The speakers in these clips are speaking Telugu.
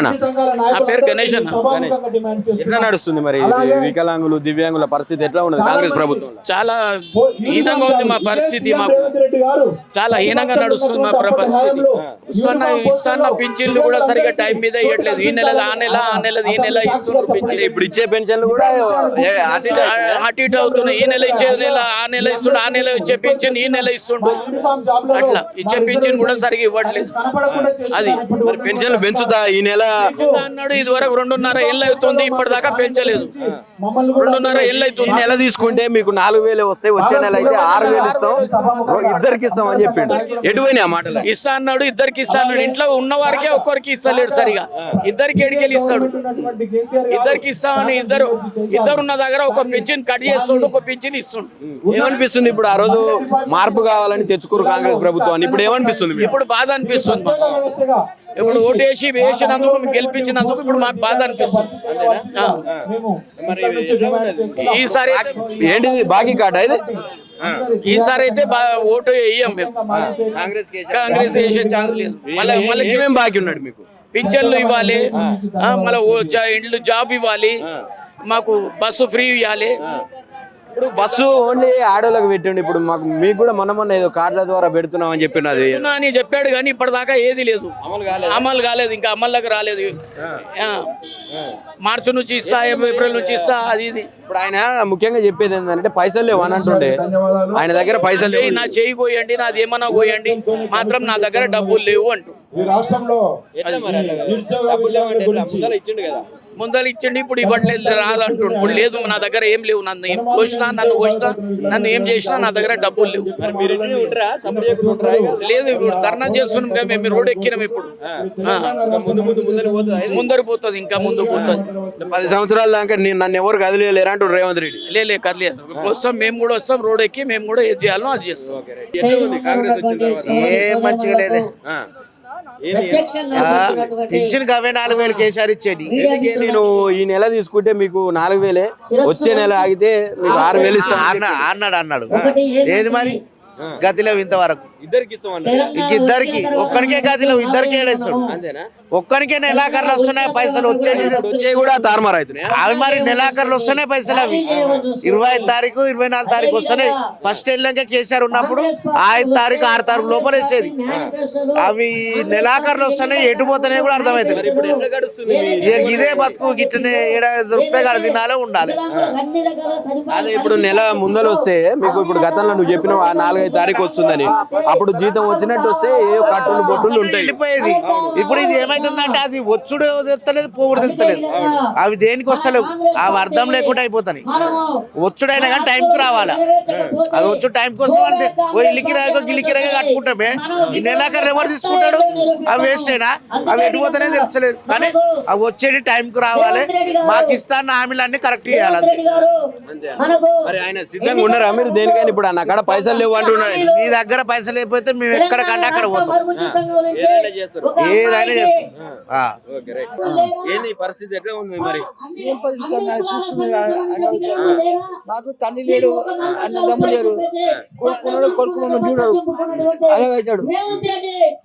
నా పేరు గణేష్ అన్న. ఎట్లా నడుస్తుంది మరి వికలాంగులు దివ్యాంగుల పరిస్థితి ఎట్లా ఉన్నది కాంగ్రెస్ ప్రభుత్వం? చాలా హీనంగా ఉంది మా పరిస్థితి. మాకు చాలా హీనంగా నడుస్తుంది మా పరిస్థితి. ఇస్తున్న పింఛన్లు కూడా సరిగా టైం మీద ఇవ్వట్లేదు. ఈ నెల ఆ నెల, ఆ నెల ఈ నెల ఇస్తున్నారు పింఛన్. ఇప్పుడు ఇచ్చే పెన్షన్లు కూడా అటు ఇటు అవుతున్నాయి. ఈ నెల ఇచ్చే నెల ఆ నెల ఇస్తుండు, ఆ నెల ఇచ్చే పింఛన్ ఈ నెల ఇస్తుండు. అట్లా ఇచ్చే పింఛన్ కూడా సరిగా ఇవ్వట్లేదు. అది పెన్షన్లు పెంచుతా ఈ నెల అన్నాడు. ఇది వరకు 2.5 ఏళ్ళు అవుతుంది, ఇప్పటిదాకా పెంచలేదు. 2.5 ఏళ్ళు అవుతుంది. నెల తీసుకుంటే మీకు 4,000 వస్తాయి, వచ్చే నెల అయితే 6,000 ఇస్తాం, ఇద్దరికి ఇస్తాం అని చెప్పిండు. ఎటువైనా మాటలు ఇస్తా అన్నాడు, ఇద్దరికి ఇస్తా అన్నాడు. ఇంట్లో ఉన్న వారికే ఒక్కరికి ఇస్తలేడు సరిగా. ఇద్దరికి ఎడికెళ్ళి ఇస్తాడు. ఇద్దరికి ఇస్తామని ఇద్దరు ఉన్న దగ్గర ఒక పింఛన్ కట్ చేస్తుండు, ఒక పింఛన్ ఇస్తుండు. ఏమనిపిస్తుంది ఇప్పుడు? ఆ రోజు మార్పు కావాలని తెచ్చుకోరు కాంగ్రెస్ ప్రభుత్వాన్ని, ఇప్పుడు ఏమనిపిస్తుంది? ఇప్పుడు బాధ అనిపిస్తుంది. ఇప్పుడు ఓటేసి వేసినందుకు, గెలిపించినందుకు ఇప్పుడు మాకు బాధ అనిపిస్తుంది. ఈసారి ఏంటిది బాకీ కార్డు ఇది? ఈసారి అయితే ఓటు వేయం మేము. కాంగ్రెస్ వేసే ఛాన్స్ లేదు. మళ్ళీ ఏమేమి బాకీ ఉన్నాడు మీకు? పింఛన్లు ఇవ్వాలి, మళ్ళీ ఇండ్లు జాబ్ ఇవ్వాలి, మాకు బస్సు ఫ్రీ ఇవ్వాలి. ఇప్పుడు బస్సు ఓన్లీ ఆడోళ్ళకి పెట్టండి. ఇప్పుడు మాకు మీకు కూడా మొన్న ఏదో కార్డుల ద్వారా పెడుతున్నాం అని చెప్పినది అని చెప్పాడు, కానీ ఇప్పటిదాకా ఏది లేదు, అమలు కాలేదు. ఇంకా అమల్లోకి రాలేదు. మార్చి నుంచి ఇస్తా, ఏప్రిల్ నుంచి ఇస్తా, అది ఇది. ఇప్పుడు ఆయన ముఖ్యంగా చెప్పేది ఏంటంటే పైసలు లేవు అని అంటుండే. ఆయన దగ్గర పైసలు లేవు, నా చేయి కోయండి, నాది ఏమన్నా కోయండి, మాత్రం నా దగ్గర డబ్బులు లేవు అంటూ ముందర ఇచ్చిండి. ఇప్పుడు ఇవ్వట్లేదు, రాదంటుండు. ఇప్పుడు లేదు, నా దగ్గర ఏం లేవు. నన్ను ఏం కోసినా, నన్ను ఏం చేసినా నా దగ్గర డబ్బులు లేవు. లేదు, ఇప్పుడు ధర్నా చేస్తున్నాం, మేము రోడ్ ఎక్కినాం. ఇప్పుడు ముందరు పోతుంది, ఇంకా ముందు పోతుంది. 10 సంవత్సరాల దాకా నన్ను ఎవరు కదిలేరు అంటారు రేవంత్ రెడ్డి. లే కదిలేదు. వస్తాం, మేము కూడా వస్తాం, రోడ్ ఎక్కి మేము కూడా ఏది చేయాలో అది చేస్తాం. ఏం మంచిగా లేదే. పింఛన్ అవే 4,000 కేసీఆర్ ఇచ్చేది. నేను ఈ నెల తీసుకుంటే మీకు 4,000, వచ్చే నెల ఆగితే మీకు 6,000 ఇస్తాను అన్నాడు. ఏది మరి గతిలో ఇంతవరకు ఇద్దరికి ఒక్కరికే గతిలో ఇద్దరికే ఒక్కరికే నెలాఖరులు వస్తున్నాయి పైసలు. వచ్చే కూడా తారుమారు అవుతున్నాయి అవి. మరి నెలాఖరులు వస్తున్నాయి పైసలు. అవి 25 తారీఖు 24 తారీఖు వస్తున్నాయి. ఫస్ట్ వెళ్ళాక కేసీఆర్ ఉన్నప్పుడు 5 తారీఖు 6 తారీఖు లోపల వేసేది. అవి నెలాఖరులు వస్తున్నాయి, ఎటు పోతున్నాయి కూడా అర్థమవుతుంది. ఇదే బతుకు గిట్టనే దొరికితే కాడ తినాలే ఉండాలి. అదే ఇప్పుడు నెల ముందర వస్తే మీకు, ఇప్పుడు గతంలో నువ్వు చెప్పిన 4-5 తారీఖు వస్తుందని, అప్పుడు జీతం వచ్చినట్టు వస్తే ఏ కట్టులు బొట్టులు ఉంటాయి, వెళ్ళిపోయేది. ఇప్పుడు ఇది ఏమైతుందంటే అది వచ్చుడు తెలుస్తలేదు, పోగుడు తెలుస్తలేదు. అవి దేనికి వస్తలేవు, అవి అర్థం లేకుండా అయిపోతాయి. వచ్చుడైనా కానీ టైంకి రావాలా. అవి వచ్చుడు టైంకి వస్తే ఇల్లికిరాయకో గిల్లికిరాగా కట్టుకుంటామే. ఈ నెలాఖరు ఎవరు తీసుకుంటాడు? అవి వేస్ట్ అయినా అవి ఎటుపోతానే తెలుస్తలేదు. కానీ అవి వచ్చేది టైంకి రావాలి. మాకు ఇస్తాన్న హామీలన్నీ కరెక్ట్ చేయాలి. ఆయన సిద్ధంగా ఉన్నారా మీరు దేనికైనా? ఇప్పుడు అక్కడ పైసలు లేవు అంటున్నాడు. నీ దగ్గర పైసలు లేకపోతే మేము ఎక్కడికంటే అక్కడ పోతాం, ఏదైనా చేస్తాం. పరిస్థితి ఎట్లా ఉంది మరి? మాకు తండ్రి లేడు, అన్నదమ్ము లేరు, కొడుకున్నాడు, కొడుకు చూడడు, అలాగైతాడు.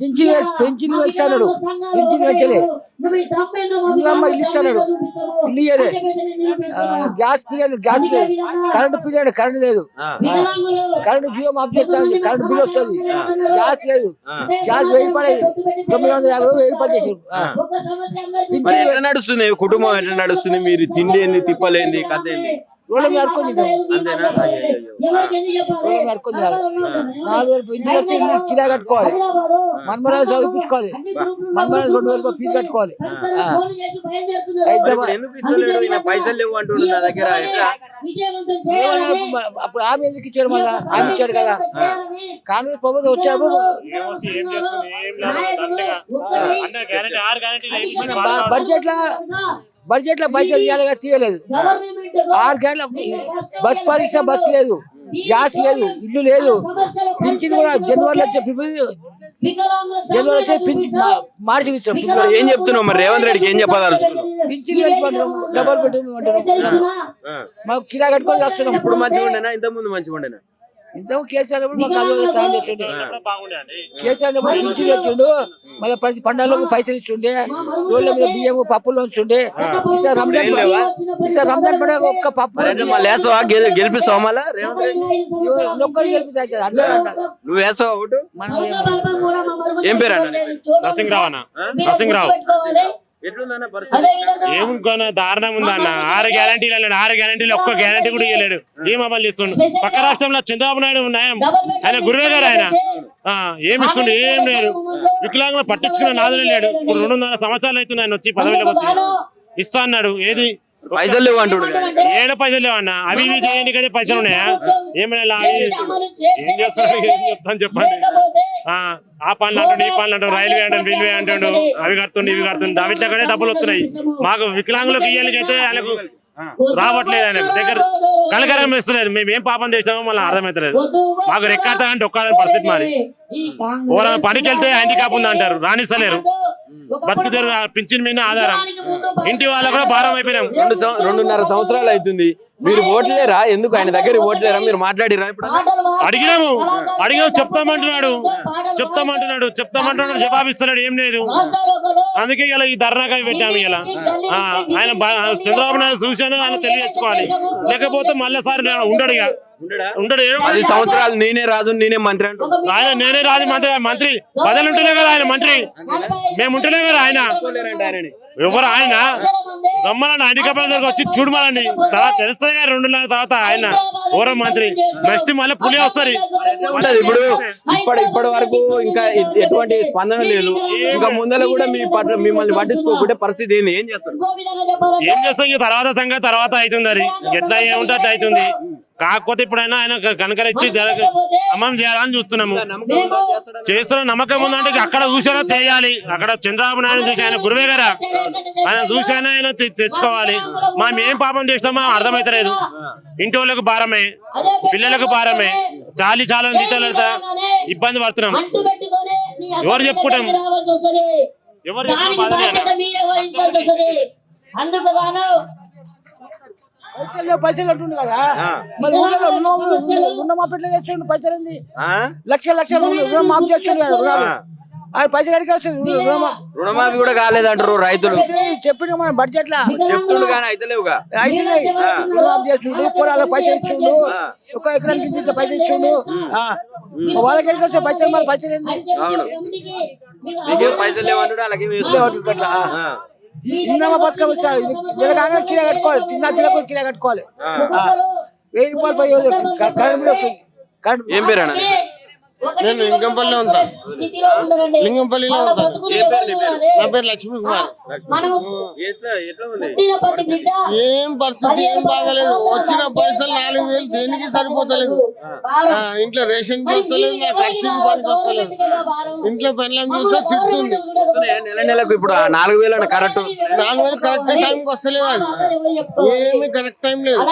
పింఛన్ వేస్తాడు, పింఛన్ వేసలే, ఇల్లు ఇస్తాడు, ఇల్లు ఇయ్యలే, గ్యాస్ పిల్లలు గ్యాస్ లేదు, కరెంటు పిల్లలు కరెంట్ లేదు, కరెంటు బియ్యం ఆఫ్ చేస్తుంది, కరెంటు బిల్ వస్తుంది, గ్యాస్ లేదు, గ్యాస్ 1000 రూపాయలు, 950, 1000 రూపాయలు చేసారు. ఎట్లా నడుస్తుంది కుటుంబం? ఎట్లా నడుస్తుంది? మీరు తిండి ఏంది, తిప్పలేంది, కథ ఏంది? రోడ్ల మీద అడుకొని అడుకొని 4,000 ఇంటికి వచ్చి కిరాయి కట్టుకోవాలి, మన్మరాలు చదివించుకోవాలి, మన్మరాలు 2,000 రూపాయలు ఫీజు కట్టుకోవాలి. పైసలు లేవు అంటుండే నా దగ్గర. అప్పుడు ఆమె ఎందుకు ఇచ్చాడు? మళ్ళీ ఆమె ఇచ్చాడు కదా. కాంగ్రెస్ ప్రభుత్వం వచ్చేటప్పుడు బడ్జెట్ లో పైసలు ఇవ్వాలిగా, తీయలేదు. 6 గంటల బస్ పరిస్థితి, బస్సు లేదు, గ్యాస్ లేదు, ఇల్లు లేదు, పింఛన్ కూడా జనవరిలో వచ్చే మార్చి ఇచ్చాం. ఏం చెప్తున్నావు మరి రేవంత్ రెడ్డికి? ఏం చెప్పదలుచుకున్నావు? పింఛన్ డబల్ బెడ్రూమ్ మాకు కిరా కట్టుకొని వస్తున్నాం. ఇప్పుడు మంచిగా ఉండేనా? ఇంత ముందు మంచిగా ఉండేనా? ఇంతకు కేసీఆర్ మాకు అది సాయం చేస్తుండే. కేసీఆర్ పింఛన్ పెట్టిండు, మళ్ళీ ప్రతి పండుగలకు పైసలు ఇస్తుండే, రోడ్ల మీద బియ్యం పప్పులు ఉంచుండే. ఈసారి రంజాన్ పండుగ ఒక్క పప్పు లేసవా గెలిపిస్తావా మళ్ళా రేవంత్ రెడ్డి? ఒక్కరు గెలిపిస్తారు అందరూ అంటారు. నువ్వు వేస్తావా ఓటు? మనం ఏం పేరు అన్న? నరసింహరావు అన్న, నరసింహరావు. ఎట్లుందన్న పరిస్థితి? ఏమున్నా దారుణం ఉందన్న. 6 గ్యారంటీలు అన్నాడు, 6 గ్యారంటీలు ఒక్క గ్యారంటీ కూడా ఇవ్వలేడు. ఏం అమలు చేస్తుండు? పక్క రాష్ట్రంలో చంద్రబాబు నాయుడు న్యాయం, ఆయన గురువే గారు ఆయన ఏమి ఇస్తుండు? ఏం లేదు. వికలాంగులు పట్టించుకున్న నాదులే లేడు. ఇప్పుడు 2.5 సంవత్సరాలు అవుతుంది ఆయన వచ్చి పదవిలోకి వచ్చి. ఇస్తా అన్నాడు, ఏది పైసలు లేవు అంటుడు. ఏడ పైసలు లేవు అన్న. అవి ఇవి చేయడానికి అయితే పైసలు ఉన్నాయా? ఏమైనా ఏం చేస్తాడు? ఏం చెప్తాను చెప్పండి. ఆ పనులు అంటుండు, ఈ పనులు అంటాడు, రైల్వే అంటాడు, రైల్వే అంటాడు, అవి కడుతుండు, ఇవి కడుతుండు. అవిట్లకనే డబ్బులు వస్తున్నాయి. మాకు వికలాంగులకు ఇయ్యాలకైతే ఆయనకు రావట్లేదు. ఆయన దగ్గర కలకరం ఇస్తలేదు. మేము ఏం పాపం చేసామో మళ్ళీ అర్థమవుతలేదు. మాకు రెక్కాతా అంటే ఒక్కదని పరిస్థితి మరి. ఎవరైనా పనికి వెళ్తే హ్యాండిక్యాప్ ఉంది అంటారు, రాణిస్తలేరు. బతుకుతారు పింఛన్ మీద ఆధారం. ఇంటి వాళ్ళ కూడా భారం అయిపోయినాం. 2.5 సంవత్సరాలు అవుతుంది. మీరు ఓట్లేరా? ఎందుకు ఆయన దగ్గర ఓట్లేరా? మీరు మాట్లాడిరా? ఇప్పుడు అడిగినాము చెప్తామంటున్నాడు జవాబిస్తున్నాడు. ఏం లేదు. అందుకే ఇలా ఈ ధర్నాగా పెట్టాము. ఇలా ఆయన చంద్రబాబు నాయుడు చూశాను, ఆయన తెలియజేసుకోవాలి. లేకపోతే మళ్ళీ సార్ ఉండడు. ఇక ఉండడు. 10 సంవత్సరాలు నేనే రాజు నేనే మంత్రి అంటూ ఆయన నేనే రాజు మంత్రి పదవులు ఉంటేనే కదా ఆయన మంత్రి. మేము ఉంటేనే కదా ఆయన. ఎవరు ఆయన గమ్మనండి హ్యాండిక్యాప్ దగ్గర వచ్చి చూడమనండి. తర్వాత తెలుస్తుంది 2 తర్వాత ఆయన ఎవరో మంత్రి. నెక్స్ట్ మళ్ళీ పులి వస్తుంది. ఉంటది. ఇప్పుడు ఇప్పటి వరకు ఇంకా ఎటువంటి స్పందన లేదు. ఇంకా ముందర కూడా మీ పట్ల మిమ్మల్ని పట్టించుకోకుంటే పరిస్థితి ఏంది? ఏం చేస్తారు? ఏం చేస్తాం? ఇక తర్వాత సంగతి తర్వాత అవుతుంది. అది ఎట్లా ఏముంటే అట్లా అవుతుంది. కాకపోతే ఇప్పుడైనా ఆయన కనకరించి అమం చేయాలని చూస్తున్నాము. చేస్తున్న నమ్మకం ఉందంటే అక్కడ చూసానో చేయాలి. అక్కడ చంద్రబాబు నాయుడు చూసి ఆయన గురువే గారా, ఆయన చూసానో ఆయన తెచ్చుకోవాలి. మనం ఏం పాపం చేస్తామో అర్థమైతలేదు. ఇంటి వాళ్ళకు భారమే, పిల్లలకు భారమే, చాలా జీతాలు ఇబ్బంది పడుతున్నాం. ఎవరు చెప్పుకుంటాం? ఎవరు పైసలు అంటుండు కదా, మరి రుణమాఫీ చేస్తుండు. పైసలు ఏంది? లక్షలు రుణమాఫీ చేస్తుండు కదా. రుణాలు ఆయన పైసలు అడిగి వస్తుంది. రుణమాఫీ కూడా కాలేదంటారు రైతులు. చెప్పిండు మన బడ్జెట్ లా చెప్తుండు కానీ అయితలేవుగా. అయితున్నాయి. రుణమాఫీ చేస్తుండు, పొలాలకు పైసలు ఇస్తుండు, 1 ఎకరానికి ఇంత పైసలు ఇస్తుండు. వాళ్ళకి ఎడికి వస్తే పైసలు, మన పైసలు ఏంది? పైసలు లేవంటాడు. అలాగే ఇందమ్మ బతుకమ్మ కాగానే కిరా కట్టుకోవాలి. తిన్న కిరా కట్టుకోవాలి. 1000 రూపాయలు పై కరెంట్ బిల్ వస్తుంది. ఏం పేరు అన్న? నేను లింగంపల్లిలో ఉంటా. లింగంపల్లిలో ఉంటా. నా పేరు లక్ష్మీ కుమార్. ఏం పరిస్థితి ఏం బాగలేదు. వచ్చిన పైసలు 4000 దేనికి సరిపోతలేదు. ఇంట్లో రేషన్ వస్తలేదు, నా ఖర్చు పనికి వస్తలేదు. ఇంట్లో పెళ్ళం చూస్తే తిడుతుంది. నెలకు ఇప్పుడు 4000 కరెక్ట్ 4000 కరెక్ట్ టైంకి వస్తలేదు. అది ఏమి కరెక్ట్ టైం లేదు.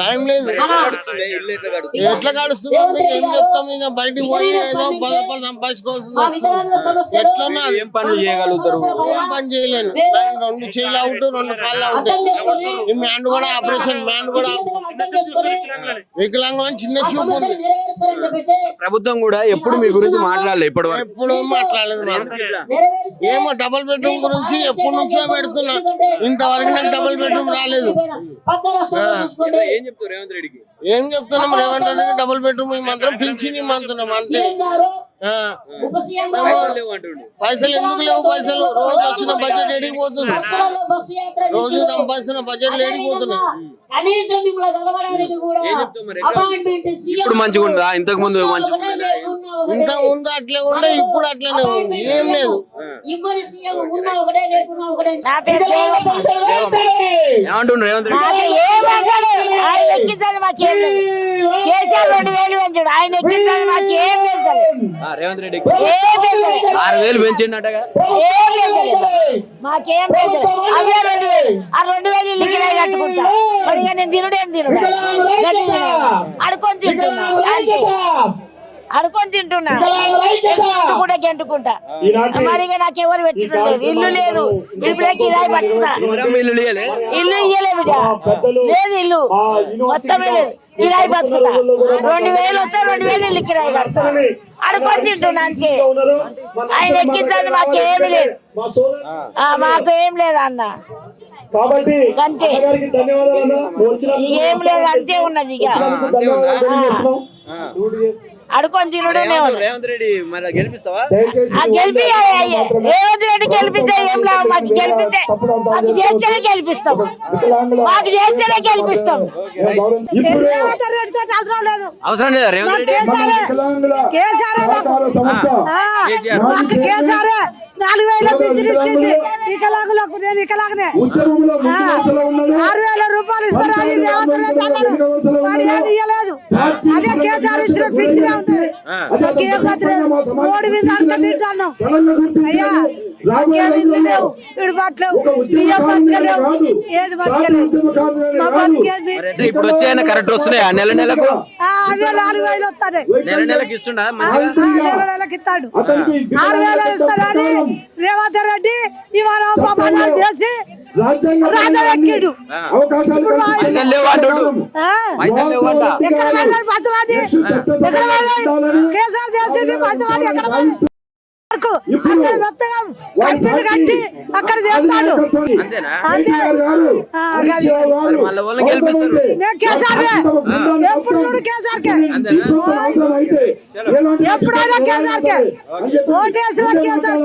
టైం లేదు. ఎట్లా గడుస్తుంది అంటే ఏం చెప్తాం? ఇక బయటికి పోయి ఏదో 10 రూపాయలు సంపాదించుకోవాల్సింది వస్తుంది. ఎట్లన్నా ఏం పనులు చేయగలుగుతారు? ఏం పని చేయలేను. 2 చేయిలు అవుట్, 2 కాళ్ళు అవుట్. ఈ మ్యాండ్ కూడా ఆపరేషన్, మ్యాండ్ కూడా వికలాంగులని చిన్న చూపు ఉంది. ప్రభుత్వం కూడా ఎప్పుడు మీ గురించి మాట్లాడలేదు ఇప్పటి వరకు. ఎప్పుడు మాట్లాడలేదు. ఏమో డబుల్ బెడ్రూమ్ గురించి ఎప్పటి నుంచో పెడుతున్నా. ఇంతవరకు నాకు డబుల్ బెడ్రూమ్ రాలేదు. ఏం చెప్తారు రేవంత్ రెడ్డికి? ఏం చెప్తున్నాం? రేవంత్ రెడ్డికి డబుల్ బెడ్రూమ్ ఇమ్మంటున్నాం, పింఛన్ ఇమ్మంటున్నాం అంతే. పైసలు ఎందుకు లేవు? పైసలు రోజు వచ్చిన బడ్జెట్ ఎడిగిపోతుంది. రోజు సంపాదించిన బడ్జెట్ ఎడిగిపోతున్నాయి. ఇప్పుడు మంచిగా ఉందా? ఇంతకు ముందు మంచిగా ఇంతకు ముందు అట్లే ఉండే, ఇప్పుడు అట్లనే ఉంది. ఏం లేదు. ఏమంటుండ్రు రేవంత్ రెడ్డి? ఆయన ఎక్కించాలి, మాకేం లేదు. కేసీఆర్ 2000 పెంచాడు, ఆయన ఎక్కించాలి, మాకేం పెంచలేదు. రేవంత్ రెడ్డి ఏం పెంచలేదు. 6000 పెంచిండటగా. ఏం పెంచలేదు, మాకేం పెంచలేదు. అవే 2000. ఆ 2000 ఇల్లు కిరాయి కట్టుకుంటా. మరి ఇక నేను తినుడేం తినుడా, గడ్డి అడుకొని తింటున్నా, అడుకొని తింటున్నా, కూడా గెంటుకుంటా. మరి ఇక నాకెవరు పెట్టడం లేదు, ఇల్లు లేదు, ఇల్లు కిరాయి పట్టుకున్నా. ఇల్లు ఇయ్యలే, బిడ్డ లేదు ఇల్లు మొత్తమే లేదు కిరాయి బతుకుతా 2000 వస్తే 2000 ఇల్లు కిరాయి కడతా అడుకొని తింటున్నా అంతే ఆయన ఎక్కించండి మాకేమి లేదు మాకు ఏం లేదు అన్న కాబట్టి అంతే ఏం లేదు అంతే ఉన్నది ఇక అడుకొని తినడే రేవంత్ రెడ్డి మరి గెలిపిస్తావా? గెలిపి రేవంత్ రెడ్డి గెలిపిస్తే ఏం లాభం మాకు గెలిపిస్తే మాకు చేస్తేనే గెలిపిస్తాం మాకు చేస్తేనే గెలిపిస్తాం రేవంత్ రెడ్డితో అవసరం లేదు అవసరం లేదా రేవంత్ రెడ్డి? కేసీఆర్ మాకు కేసీఆర్ 4000 పింఛన్ ఇచ్చింది వికలాంగులకు నేను వికలాంగనే 6000 రూపాయలు ఇస్తారని రేవంత్ రెడ్డి అన్నాడు వాడు ఏమి ఇయ్యలేదు అదే కేసీఆర్ ఇచ్చిన పింఛన్ ఉంటుంది నాకేం కాదు మోడీ మీద అంత తింటాను అయ్యా నాకేమి లేవు ఇడు పట్లేవు బియ్యం బతకలేవు ఏది బతకలేవు మా బతికేది ఇప్పుడు వచ్చే కరెక్ట్ వస్తున్నాయా నెల నెలకు? అవే 4000 వస్తాయి నెల నెలకు ఇస్తుండా? నెలకి ఇస్తాడు 6000 ఇస్తారని రేవంత్ రెడ్డి ఇవాళ ప్రమాణాలు చేసి రాజ్యం ఎక్కిడు పైసలు లేవు అంటాడు. పైసలు లేవు అంట. ఎక్కడ బతలాది ఎక్కడ కేసీఆర్ చేసింది బతలాది ఎక్కడ అక్కడ మొత్తం కంపెనీ కట్టి అక్కడ చేస్తాడు అంతేనా? అంతే మరి మళ్ళీ వాళ్ళని గెలిపిస్తారు. కేసీఆర్ ఎప్పుడు చూడు కేసీఆర్ అంతేనా? ఎప్పుడైనా కేసీఆర్ ఓటేసిన కేసీఆర్